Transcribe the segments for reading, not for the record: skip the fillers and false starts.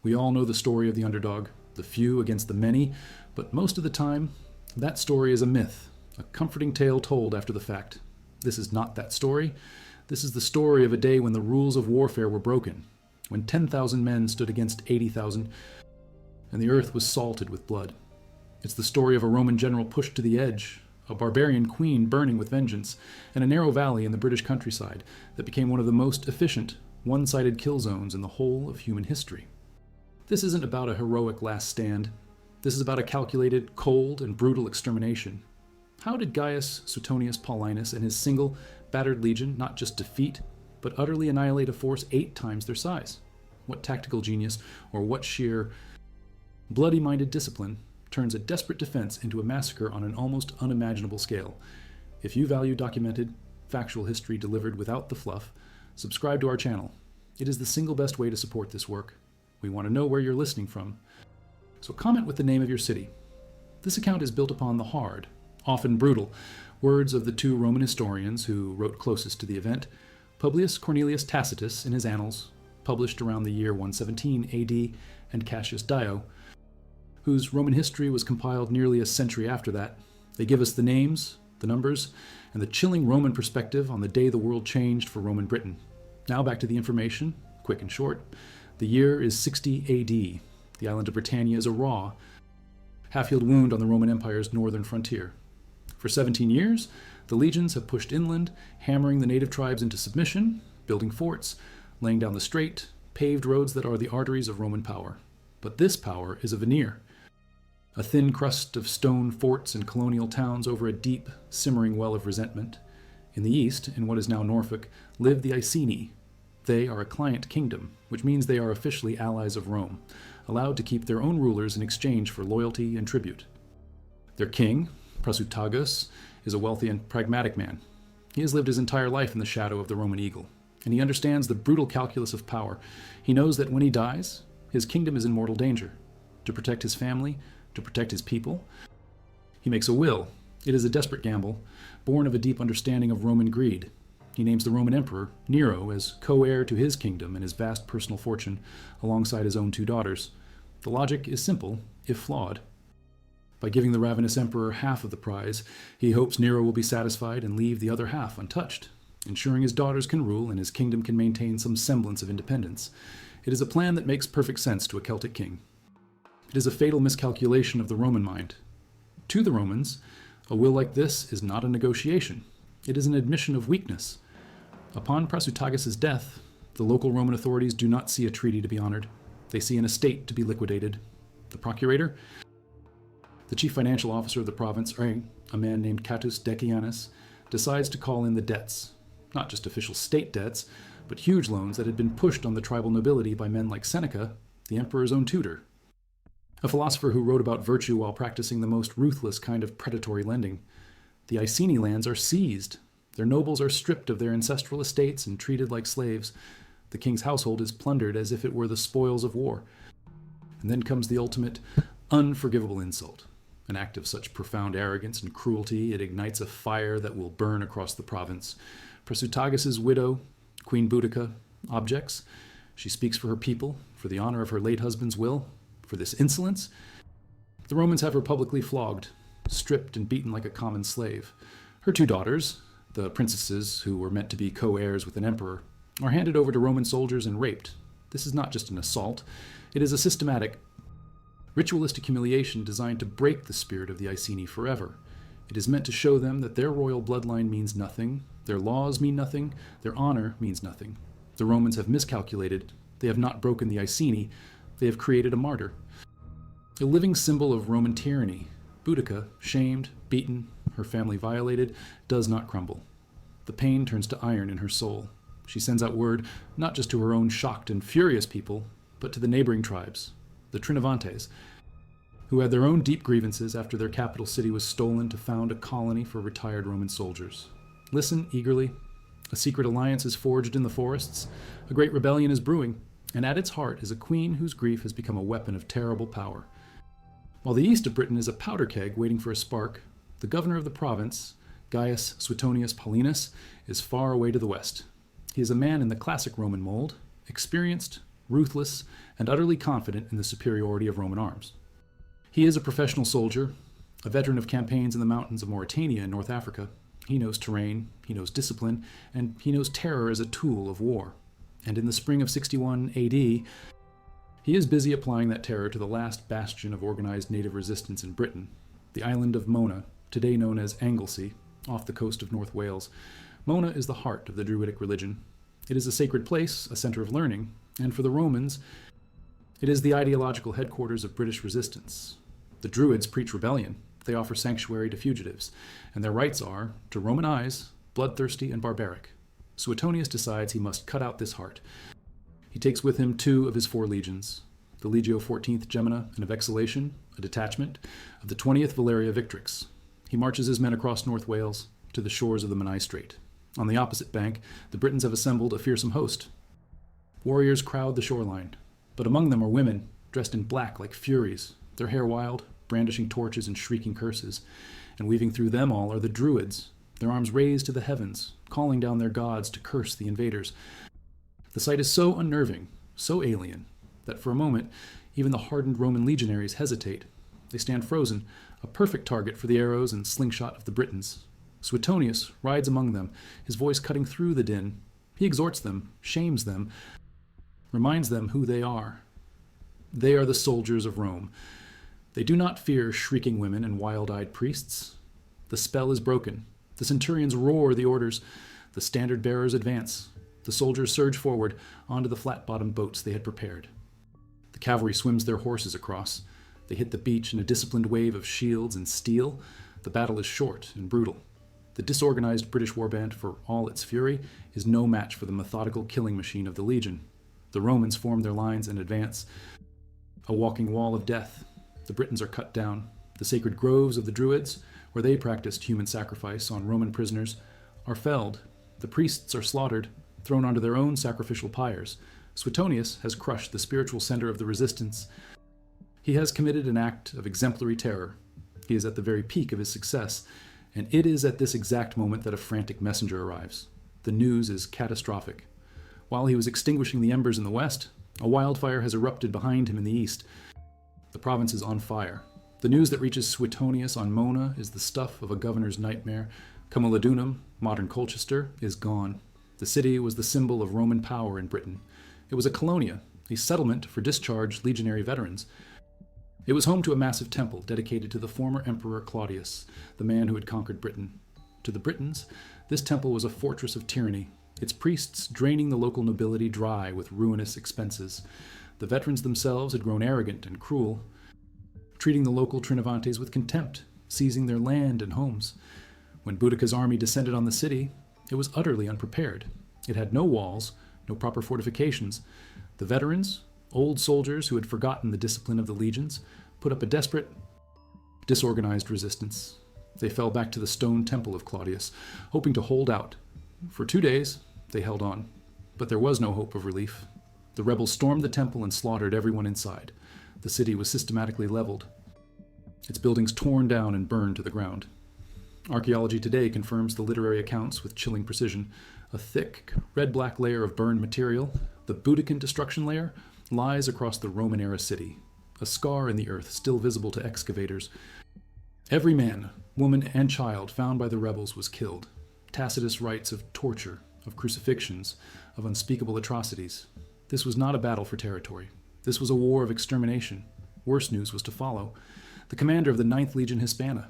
We all know the story of the underdog, the few against the many, but most of the time, that story is a myth, a comforting tale told after the fact. This is not that story. This is the story of a day when the rules of warfare were broken, when 10,000 men stood against 80,000, and the earth was salted with blood. It's the story of a Roman general pushed to the edge, a barbarian queen burning with vengeance, and a narrow valley in the British countryside that became one of the most efficient, one-sided kill zones in the whole of human history. This isn't about a heroic last stand. This is about a calculated, cold, and brutal extermination. How did Gaius Suetonius Paulinus and his single, battered legion not just defeat, but utterly annihilate a force 8 times their size? What tactical genius, or what sheer, bloody-minded discipline turns a desperate defense into a massacre on an almost unimaginable scale? If you value documented, factual history delivered without the fluff, subscribe to our channel. It is the single best way to support this work. We want to know where you're listening from. So comment with the name of your city. This account is built upon the hard, often brutal, words of the 2 Roman historians who wrote closest to the event, Publius Cornelius Tacitus in his Annals, published around the year 117 AD, and Cassius Dio, whose Roman history was compiled nearly a century after that. They give us the names, the numbers, and the chilling Roman perspective on the day the world changed for Roman Britain. Now back to the information, quick and short. The year is 60 AD. The island of Britannia is a raw, half-healed wound on the Roman Empire's northern frontier. For 17 years, the legions have pushed inland, hammering the native tribes into submission, building forts, laying down the straight, paved roads that are the arteries of Roman power. But this power is a veneer, a thin crust of stone forts and colonial towns over a deep, simmering well of resentment. In the east, in what is now Norfolk, live the Iceni. They are a client kingdom, which means they are officially allies of Rome, allowed to keep their own rulers in exchange for loyalty and tribute. Their king, Prasutagus, is a wealthy and pragmatic man. He has lived his entire life in the shadow of the Roman eagle, and he understands the brutal calculus of power. He knows that when he dies, his kingdom is in mortal danger. To protect his family, to protect his people, he makes a will. It is a desperate gamble, born of a deep understanding of Roman greed. He names the Roman emperor, Nero, as co-heir to his kingdom and his vast personal fortune, alongside his own 2 daughters. The logic is simple, if flawed. By giving the ravenous emperor half of the prize, he hopes Nero will be satisfied and leave the other half untouched, ensuring his daughters can rule and his kingdom can maintain some semblance of independence. It is a plan that makes perfect sense to a Celtic king. It is a fatal miscalculation of the Roman mind. To the Romans, a will like this is not a negotiation. It is an admission of weakness. Upon Prasutagus' death, the local Roman authorities do not see a treaty to be honored. They see an estate to be liquidated. The procurator, the chief financial officer of the province, a man named Catus Decianus, decides to call in the debts. Not just official state debts, but huge loans that had been pushed on the tribal nobility by men like Seneca, the emperor's own tutor. A philosopher who wrote about virtue while practicing the most ruthless kind of predatory lending. The Iceni lands are seized. Their nobles are stripped of their ancestral estates and treated like slaves. The king's household is plundered as if it were the spoils of war. And then comes the ultimate, unforgivable insult. An act of such profound arrogance and cruelty, it ignites a fire that will burn across the province. Prasutagus' widow, Queen Boudica, objects. She speaks for her people, for the honor of her late husband's will. For this insolence, the Romans have her publicly flogged, stripped and beaten like a common slave. Her 2 daughters, the princesses who were meant to be co-heirs with an emperor, are handed over to Roman soldiers and raped. This is not just an assault. It is a systematic, ritualistic humiliation designed to break the spirit of the Iceni forever. It is meant to show them that their royal bloodline means nothing, their laws mean nothing, their honor means nothing. The Romans have miscalculated. They have not broken the Iceni. They have created a martyr. A living symbol of Roman tyranny, Boudica, shamed, beaten, her family violated, does not crumble. The pain turns to iron in her soul. She sends out word not just to her own shocked and furious people, but to the neighboring tribes, the Trinovantes, who had their own deep grievances after their capital city was stolen to found a colony for retired Roman soldiers. Listen eagerly. A secret alliance is forged in the forests. A great rebellion is brewing, and at its heart is a queen whose grief has become a weapon of terrible power. While the east of Britain is a powder keg waiting for a spark, the governor of the province, Gaius Suetonius Paulinus, is far away to the west. He is a man in the classic Roman mold, experienced, ruthless, and utterly confident in the superiority of Roman arms. He is a professional soldier, a veteran of campaigns in the mountains of Mauritania in North Africa. He knows terrain, he knows discipline, and he knows terror as a tool of war. And in the spring of 61 AD, he is busy applying that terror to the last bastion of organized native resistance in Britain, the island of Mona, today known as Anglesey, off the coast of North Wales. Mona is the heart of the Druidic religion. It is a sacred place, a center of learning, and for the Romans, it is the ideological headquarters of British resistance. The Druids preach rebellion. They offer sanctuary to fugitives, and their rites are, to Roman eyes, bloodthirsty and barbaric. Suetonius decides he must cut out this heart. He takes with him 2 of his 4 legions, the Legio 14th Gemina and of Exhalation, a detachment, of the 20th Valeria Victrix. He marches his men across North Wales to the shores of the Menai Strait. On the opposite bank, the Britons have assembled a fearsome host. Warriors crowd the shoreline, but among them are women, dressed in black like furies, their hair wild, brandishing torches and shrieking curses. And weaving through them all are the Druids, their arms raised to the heavens, calling down their gods to curse the invaders. The sight is so unnerving, so alien, that for a moment, even the hardened Roman legionaries hesitate. They stand frozen, a perfect target for the arrows and slingshot of the Britons. Suetonius rides among them, his voice cutting through the din. He exhorts them, shames them, reminds them who they are. They are the soldiers of Rome. They do not fear shrieking women and wild-eyed priests. The spell is broken. The centurions roar the orders. The standard-bearers advance. The soldiers surge forward onto the flat-bottomed boats they had prepared. The cavalry swims their horses across. They hit the beach in a disciplined wave of shields and steel. The battle is short and brutal. The disorganized British warband, for all its fury, is no match for the methodical killing machine of the legion. The Romans form their lines and advance. A walking wall of death. The Britons are cut down. The sacred groves of the Druids, where they practiced human sacrifice on Roman prisoners, are felled. The priests are slaughtered, thrown onto their own sacrificial pyres. Suetonius has crushed the spiritual center of the resistance. He has committed an act of exemplary terror. He is at the very peak of his success, and it is at this exact moment that a frantic messenger arrives. The news is catastrophic. While he was extinguishing the embers in the west, a wildfire has erupted behind him in the east. The province is on fire. The news that reaches Suetonius on Mona is the stuff of a governor's nightmare. Camulodunum, modern Colchester, is gone. The city was the symbol of Roman power in Britain. It was a colonia, a settlement for discharged legionary veterans. It was home to a massive temple dedicated to the former Emperor Claudius, the man who had conquered Britain. To the Britons, this temple was a fortress of tyranny, its priests draining the local nobility dry with ruinous expenses. The veterans themselves had grown arrogant and cruel, treating the local Trinovantes with contempt, seizing their land and homes. When Boudica's army descended on the city, it was utterly unprepared. It had no walls, no proper fortifications. The veterans, old soldiers who had forgotten the discipline of the legions, put up a desperate, disorganized resistance. They fell back to the stone temple of Claudius, hoping to hold out. For 2 days, they held on, but there was no hope of relief. The rebels stormed the temple and slaughtered everyone inside. The city was systematically leveled, its buildings torn down and burned to the ground. Archaeology today confirms the literary accounts with chilling precision. A thick, red-black layer of burned material, the Boudican destruction layer, lies across the Roman-era city, a scar in the earth still visible to excavators. Every man, woman, and child found by the rebels was killed. Tacitus writes of torture, of crucifixions, of unspeakable atrocities. This was not a battle for territory. This was a war of extermination. Worse news was to follow. The commander of the 9th Legion Hispana,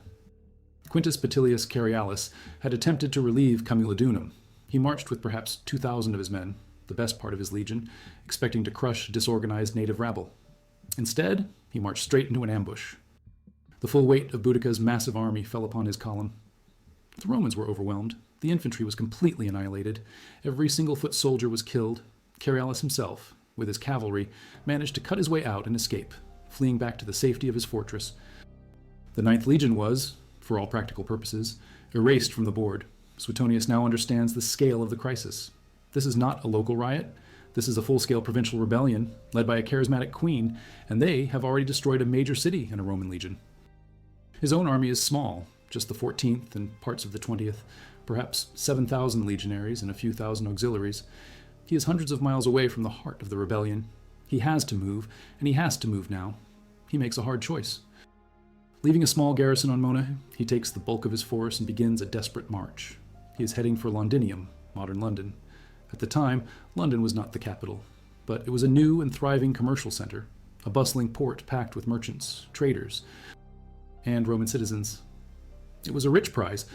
Quintus Petilius Carialis, had attempted to relieve Camulodunum. He marched with perhaps 2,000 of his men, the best part of his legion, expecting to crush disorganized native rabble. Instead, he marched straight into an ambush. The full weight of Boudica's massive army fell upon his column. The Romans were overwhelmed. The infantry was completely annihilated. Every single-foot soldier was killed. Carialis himself, with his cavalry, managed to cut his way out and escape, fleeing back to the safety of his fortress. The 9th Legion was, for all practical purposes, erased from the board. Suetonius now understands the scale of the crisis. This is not a local riot. This is a full-scale provincial rebellion led by a charismatic queen, and they have already destroyed a major city in a Roman legion. His own army is small, just the 14th and parts of the 20th, perhaps 7,000 legionaries and a few thousand auxiliaries. He is hundreds of miles away from the heart of the rebellion. He has to move, and he has to move now. He makes a hard choice. Leaving a small garrison on Mona, he takes the bulk of his force and begins a desperate march. He is heading for Londinium, modern London. At the time, London was not the capital, but it was a new and thriving commercial center, a bustling port packed with merchants, traders, and Roman citizens. It was a rich prize,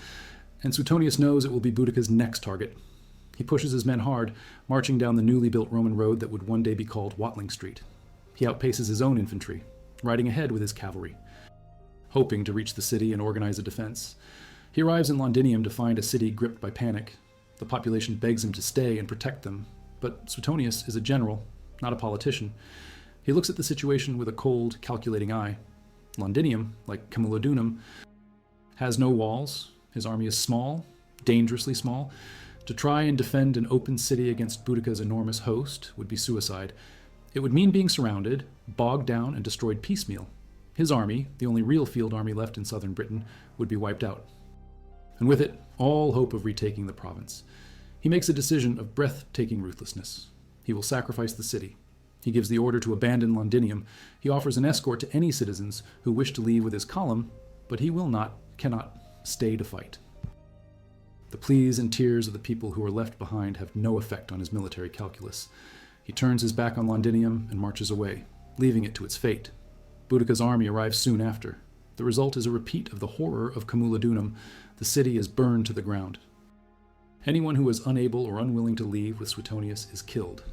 and Suetonius knows it will be Boudica's next target. He pushes his men hard, marching down the newly built Roman road that would one day be called Watling Street. He outpaces his own infantry, riding ahead with his cavalry, hoping to reach the city and organize a defense. He arrives in Londinium to find a city gripped by panic. The population begs him to stay and protect them, but Suetonius is a general, not a politician. He looks at the situation with a cold, calculating eye. Londinium, like Camulodunum, has no walls. His army is small, dangerously small. To try and defend an open city against Boudica's enormous host would be suicide. It would mean being surrounded, bogged down, and destroyed piecemeal. His army, the only real field army left in southern Britain, would be wiped out. And with it, all hope of retaking the province. He makes a decision of breathtaking ruthlessness. He will sacrifice the city. He gives the order to abandon Londinium. He offers an escort to any citizens who wish to leave with his column, but he cannot stay to fight. The pleas and tears of the people who are left behind have no effect on his military calculus. He turns his back on Londinium and marches away, leaving it to its fate. Boudica's army arrives soon after. The result is a repeat of the horror of Camulodunum. The city is burned to the ground. Anyone who is unable or unwilling to leave with Suetonius is killed.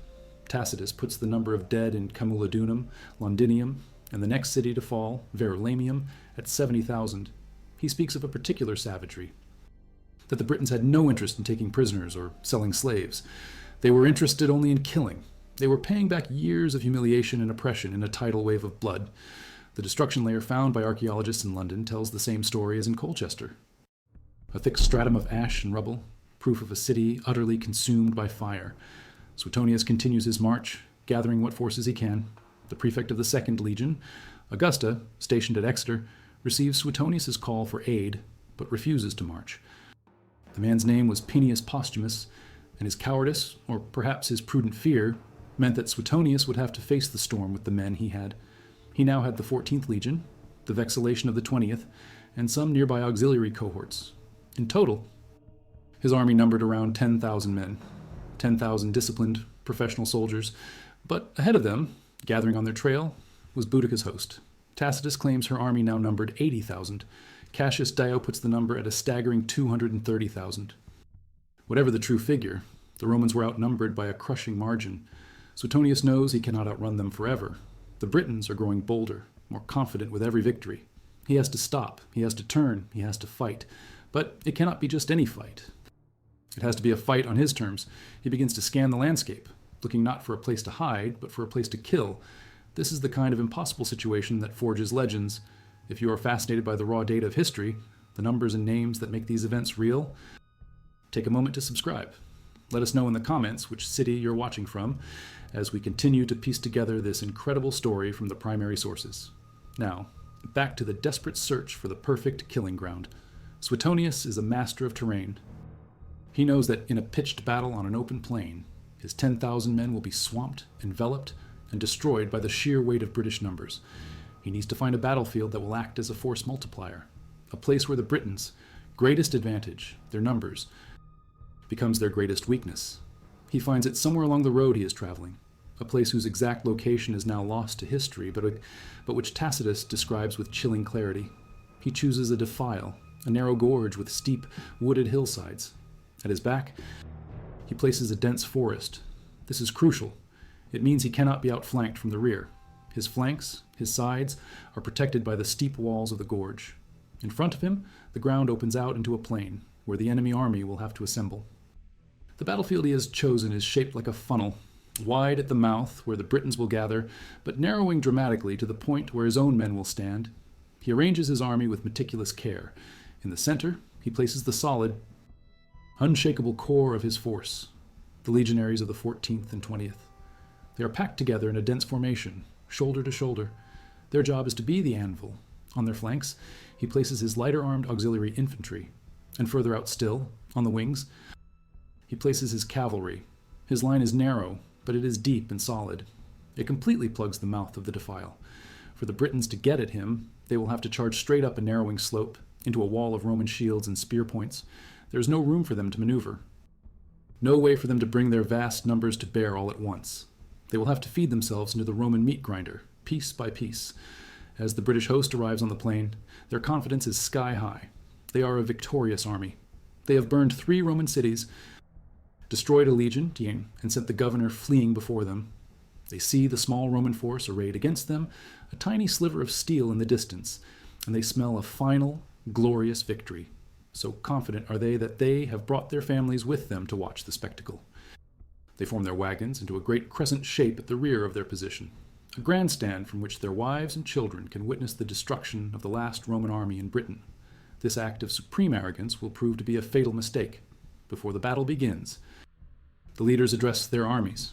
Tacitus puts the number of dead in Camulodunum, Londinium, and the next city to fall, Verulamium, at 70,000. He speaks of a particular savagery, that the Britons had no interest in taking prisoners or selling slaves. They were interested only in killing. They were paying back years of humiliation and oppression in a tidal wave of blood. The destruction layer found by archaeologists in London tells the same story as in Colchester. A thick stratum of ash and rubble, proof of a city utterly consumed by fire. Suetonius continues his march, gathering what forces he can. The prefect of the 2nd Legion, Augusta, stationed at Exeter, receives Suetonius' call for aid, but refuses to march. The man's name was Peneus Posthumus, and his cowardice, or perhaps his prudent fear, meant that Suetonius would have to face the storm with the men he had. He now had the 14th Legion, the vexillation of the 20th, and some nearby auxiliary cohorts. In total, his army numbered around 10,000 men, 10,000 disciplined, professional soldiers, but ahead of them, gathering on their trail, was Boudica's host. Tacitus claims her army now numbered 80,000. Cassius Dio puts the number at a staggering 230,000. Whatever the true figure, the Romans were outnumbered by a crushing margin. Suetonius knows he cannot outrun them forever. The Britons are growing bolder, more confident with every victory. He has to stop, he has to turn, he has to fight. But it cannot be just any fight. It has to be a fight on his terms. He begins to scan the landscape, looking not for a place to hide, but for a place to kill. This is the kind of impossible situation that forges legends. If you are fascinated by the raw data of history, the numbers and names that make these events real, take a moment to subscribe. Let us know in the comments which city you're watching from, as we continue to piece together this incredible story from the primary sources. Now, back to the desperate search for the perfect killing ground. Suetonius is a master of terrain. He knows that in a pitched battle on an open plain, his 10,000 men will be swamped, enveloped, and destroyed by the sheer weight of British numbers. He needs to find a battlefield that will act as a force multiplier, a place where the Britons' greatest advantage, their numbers, becomes their greatest weakness. He finds it somewhere along the road he is traveling, a place whose exact location is now lost to history, but which Tacitus describes with chilling clarity. He chooses a defile, a narrow gorge with steep, wooded hillsides. At his back, he places a dense forest. This is crucial. It means he cannot be outflanked from the rear. His flanks, his sides, are protected by the steep walls of the gorge. In front of him, the ground opens out into a plain, where the enemy army will have to assemble. The battlefield he has chosen is shaped like a funnel, wide at the mouth where the Britons will gather, but narrowing dramatically to the point where his own men will stand. He arranges his army with meticulous care. In the center, he places the solid, unshakable core of his force, the legionaries of the 14th and 20th. They are packed together in a dense formation, shoulder to shoulder. Their job is to be the anvil. On their flanks, he places his lighter-armed auxiliary infantry, and further out still, on the wings, he places his cavalry. His line is narrow, but it is deep and solid. It completely plugs the mouth of the defile. For the Britons to get at him, they will have to charge straight up a narrowing slope into a wall of Roman shields and spear points. There is no room for them to maneuver. No way for them to bring their vast numbers to bear all at once. They will have to feed themselves into the Roman meat grinder, piece by piece. As the British host arrives on the plain, their confidence is sky high. They are a victorious army. They have burned 3 Roman cities, destroyed a legion, and sent the governor fleeing before them. They see the small Roman force arrayed against them, a tiny sliver of steel in the distance, and they smell a final, glorious victory. So confident are they that they have brought their families with them to watch the spectacle. They form their wagons into a great crescent shape at the rear of their position, a grandstand from which their wives and children can witness the destruction of the last Roman army in Britain. This act of supreme arrogance will prove to be a fatal mistake. Before the battle begins, the leaders address their armies.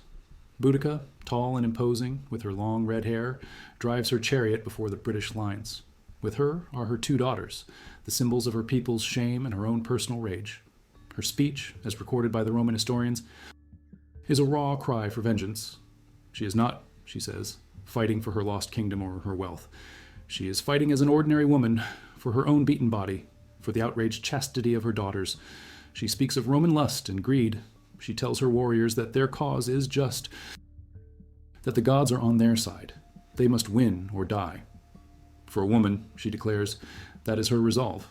Boudica, tall and imposing, with her long red hair, drives her chariot before the British lines. With her are her 2 daughters, the symbols of her people's shame and her own personal rage. Her speech, as recorded by the Roman historians, is a raw cry for vengeance. She is not, she says, fighting for her lost kingdom or her wealth. She is fighting as an ordinary woman for her own beaten body, for the outraged chastity of her daughters. She speaks of Roman lust and greed. She tells her warriors that their cause is just, that the gods are on their side. They must win or die. For a woman, she declares, that is her resolve.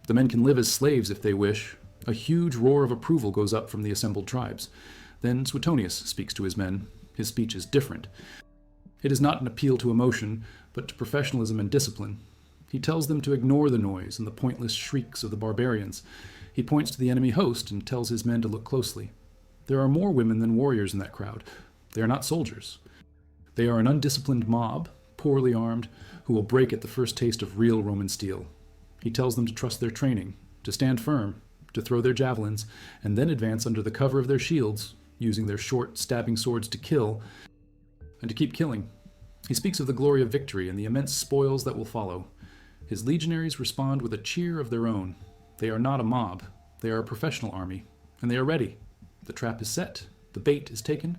The men can live as slaves if they wish. A huge roar of approval goes up from the assembled tribes. Then Suetonius speaks to his men. His speech is different. It is not an appeal to emotion, but to professionalism and discipline. He tells them to ignore the noise and the pointless shrieks of the barbarians. He points to the enemy host and tells his men to look closely. There are more women than warriors in that crowd. They are not soldiers. They are an undisciplined mob, poorly armed, who will break at the first taste of real Roman steel. He tells them to trust their training, to stand firm, to throw their javelins, and then advance under the cover of their shields, using their short, stabbing swords to kill, and to keep killing. He speaks of the glory of victory and the immense spoils that will follow. His legionaries respond with a cheer of their own. They are not a mob. They are a professional army, and they are ready. The trap is set. The bait is taken.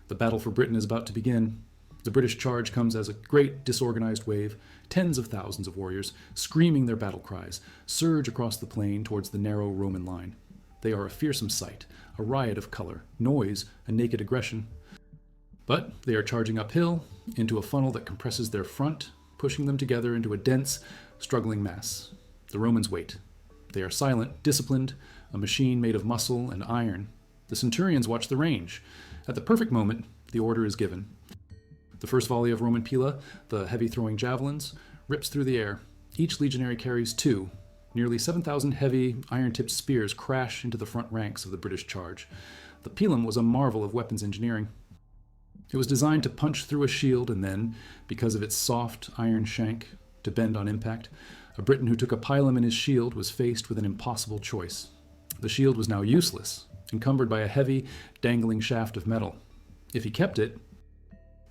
The battle for Britain is about to begin. The British charge comes as a great disorganized wave. Tens of thousands of warriors, screaming their battle cries, surge across the plain towards the narrow Roman line. They are a fearsome sight, a riot of color, noise, and naked aggression. But they are charging uphill into a funnel that compresses their front, pushing them together into a dense, struggling mass. The Romans wait. They are silent, disciplined, a machine made of muscle and iron. The centurions watch the range. At the perfect moment, the order is given. The first volley of Roman pila, the heavy-throwing javelins, rips through the air. Each legionary carries 2. Nearly 7,000 heavy, iron-tipped spears crash into the front ranks of the British charge. The pilum was a marvel of weapons engineering. It was designed to punch through a shield and then, because of its soft iron shank, to bend on impact. A Briton who took a pilum in his shield was faced with an impossible choice. The shield was now useless, encumbered by a heavy, dangling shaft of metal. If he kept it,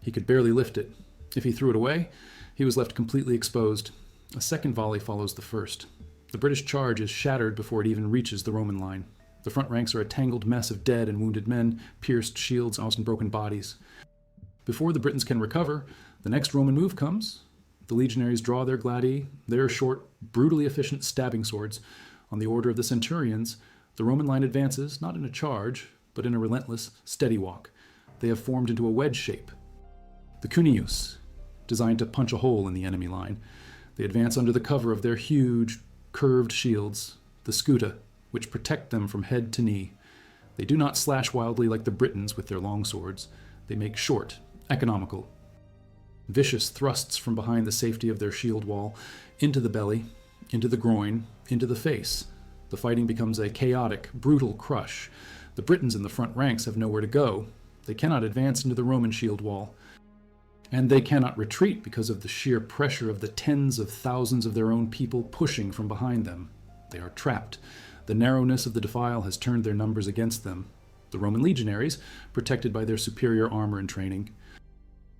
he could barely lift it. If he threw it away, he was left completely exposed. A second volley follows the first. The British charge is shattered before it even reaches the Roman line. The front ranks are a tangled mess of dead and wounded men, pierced shields, and broken bodies. Before the Britons can recover, the next Roman move comes. The legionaries draw their gladii, their short, brutally efficient stabbing swords. On the order of the centurions, the Roman line advances, not in a charge, but in a relentless, steady walk. They have formed into a wedge shape. The cuneus, designed to punch a hole in the enemy line. They advance under the cover of their huge, curved shields, the scuta, which protect them from head to knee. They do not slash wildly like the Britons with their long swords. They make short, economical, vicious thrusts from behind the safety of their shield wall, into the belly, into the groin, into the face. The fighting becomes a chaotic, brutal crush. The Britons in the front ranks have nowhere to go. They cannot advance into the Roman shield wall. And they cannot retreat because of the sheer pressure of the tens of thousands of their own people pushing from behind them. They are trapped. The narrowness of the defile has turned their numbers against them. The Roman legionaries, protected by their superior armor and training,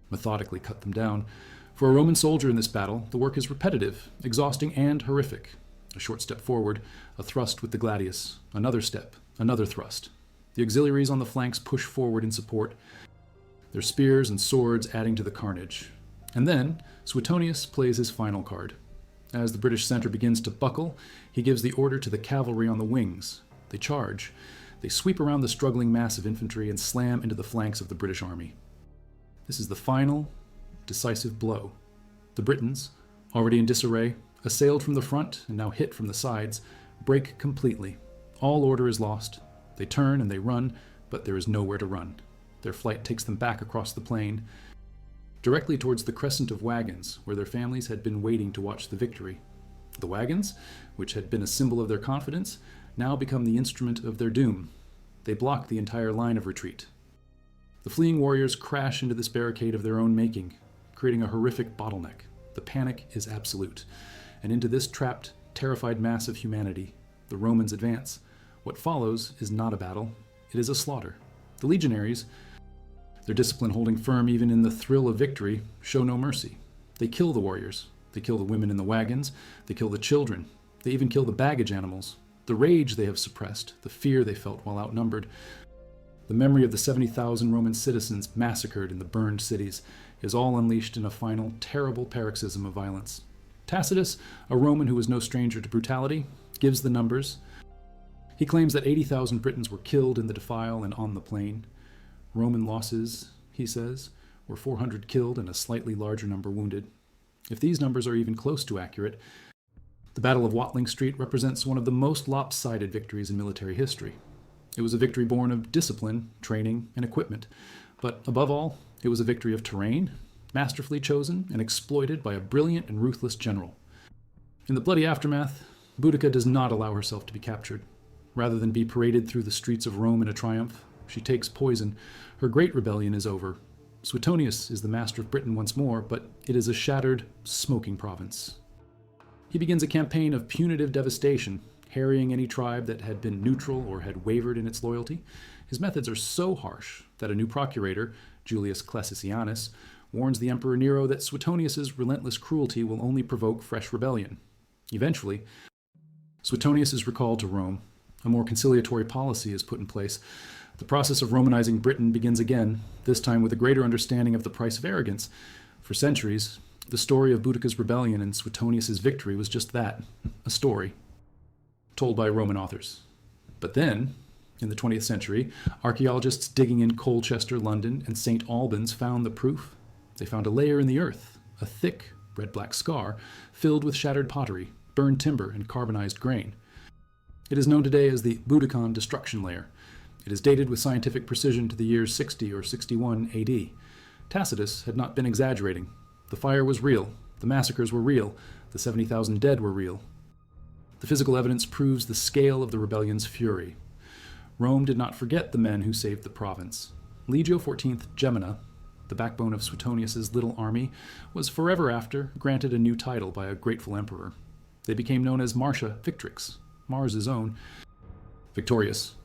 methodically cut them down. For a Roman soldier in this battle, the work is repetitive, exhausting, and horrific. A short step forward, a thrust with the gladius, another step, another thrust. The auxiliaries on the flanks push forward in support. their spears and swords adding to the carnage. And then Suetonius plays his final card. As the British center begins to buckle, he gives the order to the cavalry on the wings. They charge. They sweep around the struggling mass of infantry and slam into the flanks of the British army. This is the final, decisive blow. The Britons, already in disarray, assailed from the front and now hit from the sides, break completely. All order is lost. They turn and they run, but there is nowhere to run. Their flight takes them back across the plain, directly towards the crescent of wagons where their families had been waiting to watch the victory. The wagons, which had been a symbol of their confidence, now become the instrument of their doom. They block the entire line of retreat. The fleeing warriors crash into this barricade of their own making, creating a horrific bottleneck. The panic is absolute. And into this trapped, terrified mass of humanity, the Romans advance. What follows is not a battle, it is a slaughter. The legionaries, their discipline holding firm even in the thrill of victory, show no mercy. They kill the warriors. They kill the women in the wagons. They kill the children. They even kill the baggage animals. The rage they have suppressed, the fear they felt while outnumbered, the memory of the 70,000 Roman citizens massacred in the burned cities is all unleashed in a final, terrible paroxysm of violence. Tacitus, a Roman who was no stranger to brutality, gives the numbers. He claims that 80,000 Britons were killed in the defile and on the plain. Roman losses, he says, were 400 killed and a slightly larger number wounded. If these numbers are even close to accurate, the Battle of Watling Street represents one of the most lopsided victories in military history. It was a victory born of discipline, training, and equipment. But above all, it was a victory of terrain, masterfully chosen and exploited by a brilliant and ruthless general. In the bloody aftermath, Boudica does not allow herself to be captured. Rather than be paraded through the streets of Rome in a triumph, she takes poison. Her great rebellion is over. Suetonius is the master of Britain once more, but it is a shattered, smoking province. He begins a campaign of punitive devastation, harrying any tribe that had been neutral or had wavered in its loyalty. His methods are so harsh that a new procurator, Julius Classicianus, warns the Emperor Nero that Suetonius's relentless cruelty will only provoke fresh rebellion. Eventually, Suetonius is recalled to Rome. A more conciliatory policy is put in place. The process of Romanizing Britain begins again, this time with a greater understanding of the price of arrogance. For centuries, the story of Boudica's rebellion and Suetonius's victory was just that, a story, told by Roman authors. But then, in the 20th century, archaeologists digging in Colchester, London, and St. Albans found the proof. They found a layer in the earth, a thick, red-black scar, filled with shattered pottery, burned timber, and carbonized grain. It is known today as the Boudican destruction layer. It is dated with scientific precision to the years 60 or 61 AD. Tacitus had not been exaggerating. The fire was real. The massacres were real. The 70,000 dead were real. The physical evidence proves the scale of the rebellion's fury. Rome did not forget the men who saved the province. Legio XIV Gemina, the backbone of Suetonius's little army, was forever after granted a new title by a grateful emperor. They became known as Martia Victrix, Mars's own. Victorious,